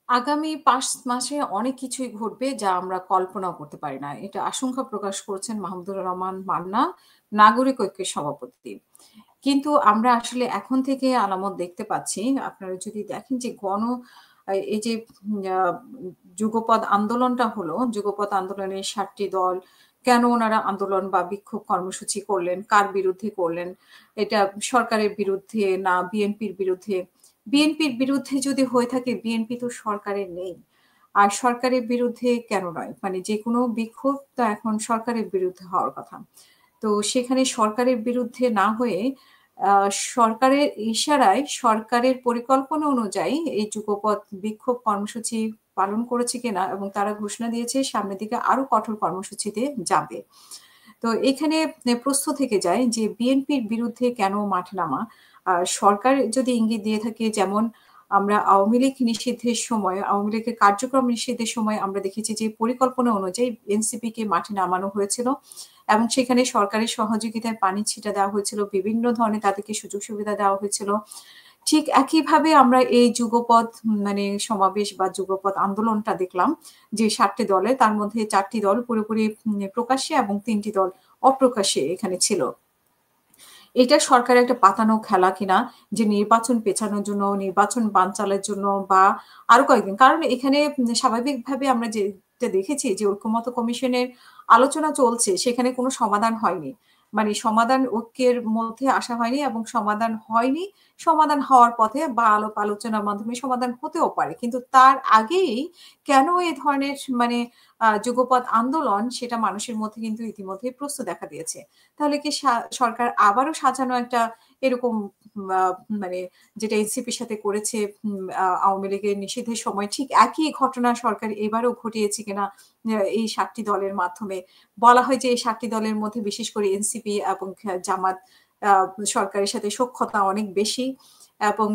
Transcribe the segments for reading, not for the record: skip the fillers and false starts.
আগামী ৫ মাসে অনেক কিছুই ঘটবে যা আমরা কল্পনাও করতে পারি না। এটা আশঙ্কা প্রকাশ করেছেন মাহমুদুর রহমান মান্না, নাগরিক ঐক্যের সভাপতি। কিন্তু আমরা আসলে এখন থেকে আলামত দেখতে পাচ্ছি। আপনারা যদি দেখেন যে এই যে আ যুগপৎ আন্দোলনটা হলো, যুগপৎ আন্দোলনের ৭ টি দল কেন উনারা আন্দোলন বা বিক্ষোভ কর্মসূচি করলেন, কার বিরুদ্ধে করলেন? এটা সরকারের বিরুদ্ধে না বিএনপির বিরুদ্ধে? বিএনপির বিরুদ্ধে যদি হয়ে থাকে, বিএনপি তো সরকারের নেই। আর সরকারের বিরুদ্ধে কেন নয়? মানে যেকোনো বিক্ষোভ তো এখন সরকারের বিরুদ্ধে হওয়ার কথা। তো সেখানে সরকারের বিরুদ্ধে না হয়ে আ সরকারের ইশারায় সরকারের পরিকল্পনা অনুযায়ী এই যুগপৎ বিক্ষোভ কর্মসূচি পালন করেছে কিনা এবং তারা ঘোষণা দিয়েছে সামনের দিকে আরো কঠোর কর্মসূচিতে যাবে। তো এখানে প্রশ্ন থেকে যায় যে বিএনপির বিরুদ্ধে কেন মাঠে নামা? সরকার যদি ইঙ্গিত দিয়ে থাকে যেমন আমরা আওয়ামী লীগ নিষিদ্ধের সময়, আওয়ামী লীগের কার্যক্রম নিষিদ্ধের সময় আমরা দেখেছি যে পরিকল্পনা অনুযায়ী এনসিপিকে মাঠে নামানো হয়েছিল এবং সেখানে সরকারের সহযোগিতায় পানি ছিটা দেওয়া হয়েছিল। বিভিন্ন ধরনের তাদেরকে সুযোগ সুবিধা দেওয়া হয়েছিল। ঠিক একইভাবে আমরা এই যুগপৎ মানে সমাবেশ বা যুগপৎ আন্দোলনটা দেখলাম যে ৭ টি দলের তার মধ্যে ৪ টি দল পুরোপুরি প্রকাশ্যে এবং ৩ টি দল অপ্রকাশ্যে এখানে ছিল। এটা সরকারের একটা পাতানো খেলা কিনা যে নির্বাচন পেছানোর জন্য, নির্বাচন বানচালের জন্য বা আরো কয়েকদিন। কারণ এখানে স্বাভাবিকভাবে আমরা যেটা দেখেছি যে ঐকমত্য কমিশনের আলোচনা চলছে, সেখানে কোনো সমাধান হয়নি। মানে সমাধান ঐক্যের মধ্যে আসা হয়নি এবং সমাধান হয়নি। সমাধান হওয়ার পথে বা আলোচনার মাধ্যমে সমাধান হতেও পারে। কিন্তু তার আগেই কেন এ ধরনের মানে যুগপৎ আন্দোলন সেটা মানুষের মধ্যে কিন্তু ইতিমধ্যেই প্রশ্ন দেখা দিয়েছে। তাহলে কি সরকার আবারও সাজানো একটা এরকম আ মানে যেটা এনসিপির সাথে করেছে আওয়ামী লীগের নিষিদ্ধের সময় ঠিক একই ঘটনা সরকার এবারও ঘটিয়েছে কিনা এই ৭ টি দলের মাধ্যমে। বলা হয় যে এই ৭ টি দলের মধ্যে বিশেষ করে এনসিপি এবং জামাত আ সরকারের সাথে সখ্যতা অনেক বেশি এবং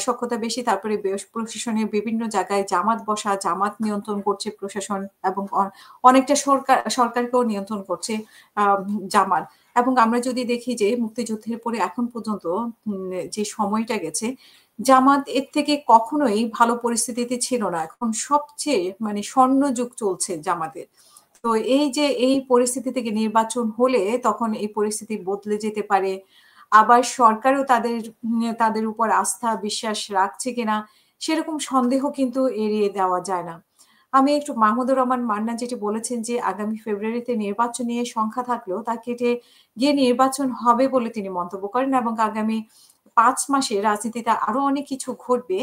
সখ্যতা বেশি তারপরে প্রশাসনের বিভিন্ন জায়গায় জামাত বসা, জামাত নিয়ন্ত্রণ করছে প্রশাসন এবং অনেকটা সরকারকেও নিয়ন্ত্রণ করছে আ জামাত। এবং আমরা যদি দেখি যে মুক্তিযুদ্ধের পরে এখন পর্যন্ত যে সময়টা গেছে, জামাত এর থেকে কখনোই ভালো পরিস্থিতিতে ছিল না। এখন সবচেয়ে মানে স্বর্ণযুগ চলছে জামাতের। তো এই যে এই পরিস্থিতি থেকে নির্বাচন হলে তখন এই পরিস্থিতি বদলে যেতে পারে। আবার সরকারও তাদের উপর আস্থা বিশ্বাস রাখছে কিনা সেরকম সন্দেহ কিন্তু এড়িয়ে দেওয়া যায় না। আমি একটু মাহমুদুর রহমান মান্না যেটি বলেছেন যে আগামী ফেব্রুয়ারিতে নির্বাচন নিয়ে সংখ্যা থাকলেও তা কেটে গিয়ে নির্বাচন হবে বলে তিনি মন্তব্য করেন এবং আগামী ৫ মাসে রাজনীতিতে আরো অনেক কিছু ঘটবে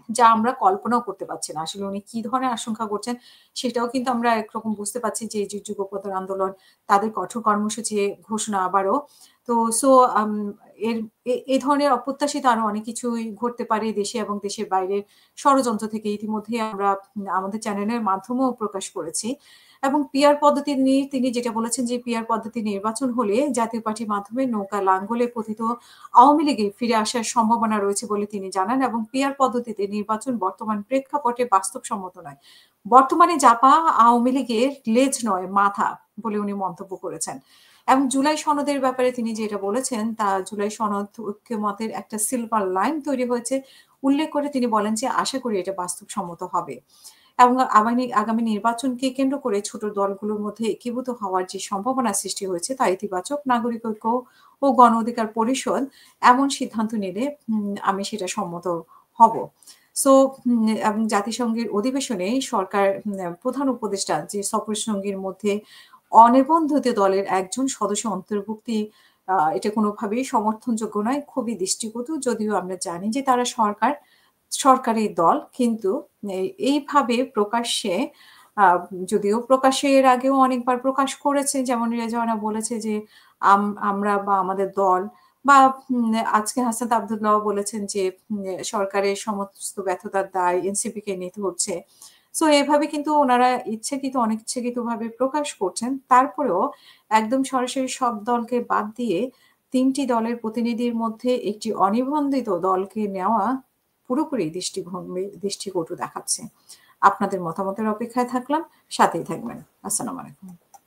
যা আমরা কল্পনাও করতে পারছি না। আসলে উনি কি ধরনের আশঙ্কা করছেন সেটাও কিন্তু আমরা একরকম বুঝতে পারছি যে, এই যে যুগপৎ আন্দোলন, তাদের কঠোর কর্মসূচি ঘোষণা আবারও। তো সো আম এর এ ধরনের অপ্রত্যাশিত আরো অনেক কিছুই ঘটতে পারে দেশে এবং দেশের বাইরের ষড়যন্ত্র থেকে ইতিমধ্যেই আমরা আমাদের চ্যানেলের মাধ্যমেও প্রকাশ করেছি। এবং পিআর পদ্ধতি নিয়ে তিনি যেটা বলেছেন যে, পিআর পদ্ধতি নির্বাচন হলে জাতীয় পার্টির মাধ্যমে নৌকা লাঙ্গলে পতিত আওয়ামী লীগে ফিরে আসার সম্ভাবনা রয়েছে বলে তিনি জানান এবং পিআর পদ্ধতিতে নির্বাচন বর্তমান প্রেক্ষাপটে বাস্তবসম্মত নয়। বর্তমানে জাপা আওয়ামী লীগের লেজ নয় মাথা বলে উনি মন্তব্য করেছেন। এবং জুলাই সনদের ব্যাপারে তিনি যেটা বলেছেন তা জুলাই সনদ ঐক্যমতের একটা সিলভার লাইন তৈরি হয়েছে। উল্লেখ করে তিনি বলেন যে আশা করি এটা বাস্তবসম্মত হবে। এবং আগামী নির্বাচনকে কেন্দ্র করে ছোট দলগুলোর মধ্যে একীভূত হওয়ার যে সম্ভাবনা সৃষ্টি হয়েছে তা ইতিবাচক। নাগরিক ঐক্য ও গণ অধিকার পরিষদ এমন সিদ্ধান্ত নিলে আমি সেটা সম্মত হব। সো এবং জাতিসংঘের অধিবেশনে সরকার প্রধান উপদেষ্টা যে সফর সঙ্গীর মধ্যে অনিবন্ধিত দলের একজন সদস্য অন্তর্ভুক্তি এটা কোনোভাবেই সমর্থনযোগ্য নয়। খুবই দৃষ্টিকটু। যদিও আমরা জানি যে তারা সরকারি দল। কিন্তু এইভাবে প্রকাশ্যে আ যদিও প্রকাশ্যে এর আগেও অনেকবার প্রকাশ করেছে। যেমন রেজওয়ানা বলেছে যে, আমরা বা আমাদের দল বা আজকে হাসনাত আব্দুল্লাহও বলেছেন যে, সরকারের সমস্ত ব্যর্থতার দায় এনসিপিকে নিতে হচ্ছে। সো এভাবে কিন্তু উনারা অনিচ্ছাকৃতভাবে প্রকাশ করছেন। তারপরেও একদম সরাসরি সব দলকে বাদ দিয়ে ৩ টি দলের প্রতিনিধির মধ্যে একটি অনিবন্ধিত দলকে নেওয়া পুরোপুরি দৃষ্টিকটু দেখাচ্ছে। আপনাদের মতামতের অপেক্ষায় থাকলাম। সাথেই থাকবেন। আসসালামু আলাইকুম।